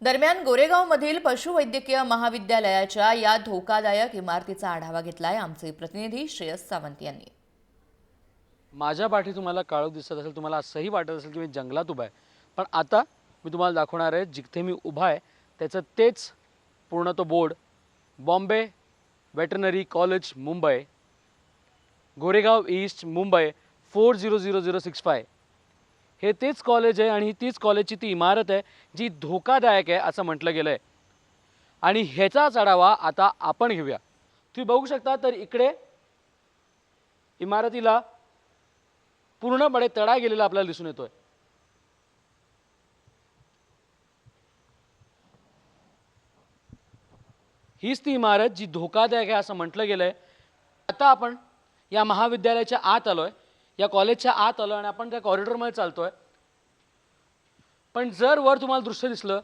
दरम्यान गोरेगावमधील पशुवैद्यकीय महाविद्यालयाच्या या धोकादायक इमारतीचा आढावा घेतलाय आमचे प्रतिनिधी श्रेयस सावंत यांनी। माझ्या पाठी तुम्हाला काळोख दिसत असेल, तुम्हाला असंही वाटत असेल की मी जंगलात उभा आहे, पण आता मी तुम्हाला दाखवणार आहे जिथे मी उभा आहे त्याचं तेच पूर्ण तो board, Bombay veterinary college Mumbai, Goregaon east Mumbai 400065। हे तेच कॉलेज आहे आणि ही तीच कॉलेजची ती इमारत आहे जी धोकादायक आहे असं म्हटलं गेलं आहे। आणि ह्याचाच आढावा आता आपण घेऊया। तुम्ही बघू शकता तर इकडे इमारतीला पूर्णपणे तडा गेलेला आपल्याला दिसून येतोय। हीच ती इमारत जी धोकादायक आहे असं म्हटलं गेलंय। आता आपण या महाविद्यालयाच्या आत आलोय, या कॉलेजच्या आत आलोय आणि आपण त्या कॉरिडॉरमध्ये चालतोय। पण जर वर तुम्हाला दृश्य दिसलं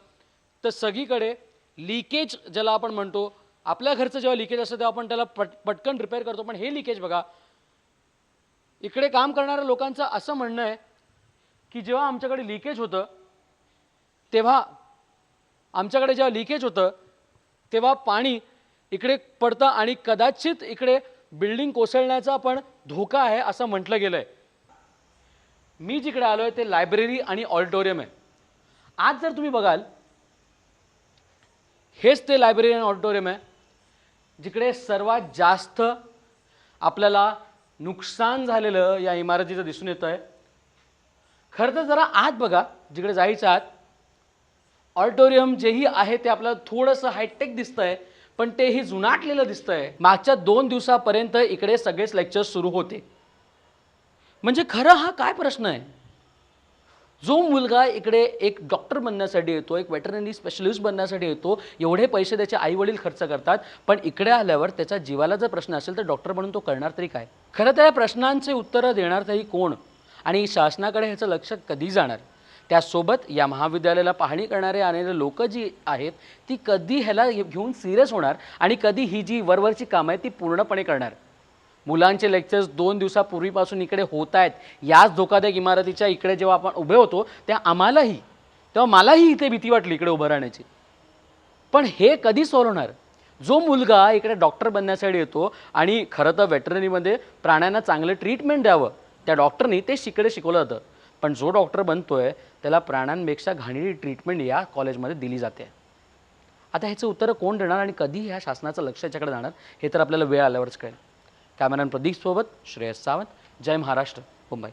तर सगळीकडे लीकेज, ज्याला आपण म्हणतो, आपल्या घरचं जेव्हा लीकेज असतं तेव्हा आपण त्याला पटकन रिपेअर करतो, पण हे लीकेज बघा। इकडे काम करणाऱ्या लोकांचं असं म्हणणं आहे की जेव्हा आमच्याकडे लीकेज होतं तेव्हा पाणी इकडे पडतं आणि कदाचित इकडे बिल्डिंग कोसळण्याचा पण धोका आहे असं म्हटलं गेलंय। मी जिकडे आलोय ते लायब्ररी आणि ऑडिटोरियम आहे। आज जर तुम्ही बघाल, हेच ते लायब्ररी आणि ऑडिटोरियम आहे जिकडे सर्वात जास्त आपल्याला नुकसान झालेलं या इमारतीचं दिसून येत आहे। खरं तर जरा आत बघा, जिकडे जायचं आत ऑडिटोरियम जेही आहे ते आपल्याला थोडंसं हायटेक दिसतंय, पण तेही जुनाटलेलं दिसतंय। मागच्या 2 दिवसापर्यंत इकडे सगळेच लेक्चर्स सुरू होते। म्हणजे खरं हा काय प्रश्न आहे? जो मुलगा इकडे एक डॉक्टर बनण्यासाठी येतो, एक वेटरनरी स्पेशलिस्ट बनण्यासाठी येतो, एवढे पैसे त्याचे आई वडील खर्च करतात, पण इकडे आल्यावर त्याच्या जीवाला जर प्रश्न असेल तर डॉक्टर बनून तो करणार तरी काय? खरं तर या प्रश्नांचे उत्तरं देणार तरी कोण आणि शासनाकडे ह्याचं लक्ष कधी जाणार? त्यासोबत या महाविद्यालयाला पाहणी करणारे आलेले लोक जी आहेत ती कधी ह्याला घेऊन सिरियस होणार आणि कधी ही जी वरवरची कामं आहेत ती पूर्णपणे करणार? मुलांचे लेक्चर्स 2 दिवसापूर्वीपासून इकडे होत आहेत। याच धोकादायक इमारतीच्या इकडे जेव्हा आपण उभे होतो तेव्हा मलाही इथे भीती वाटली इकडे उभं राहण्याची। पण हे कधी सॉल्व्ह होणार? जो मुलगा इकडे डॉक्टर बनण्यासाठी येतो आणि खरं तर वेटरनरीमध्ये प्राण्यांना चांगलं ट्रीटमेंट द्यावं त्या डॉक्टरनी ते शिकवलं जातं, पण जो डॉक्टर बनतोय त्याला प्राण्यांपेक्षा घाणेरडी ट्रीटमेंट या कॉलेजमध्ये दिली जाते। आता ह्याचं उत्तर कोण देणार आणि कधी ह्या शासनाचं लक्ष याच्याकडे जाणार हे तर आपल्याला वेळ आल्यावरच कळेल। कॅमेरामॅन प्रदीप सोबत श्रेयस सावंत, जय महाराष्ट्र, मुंबई।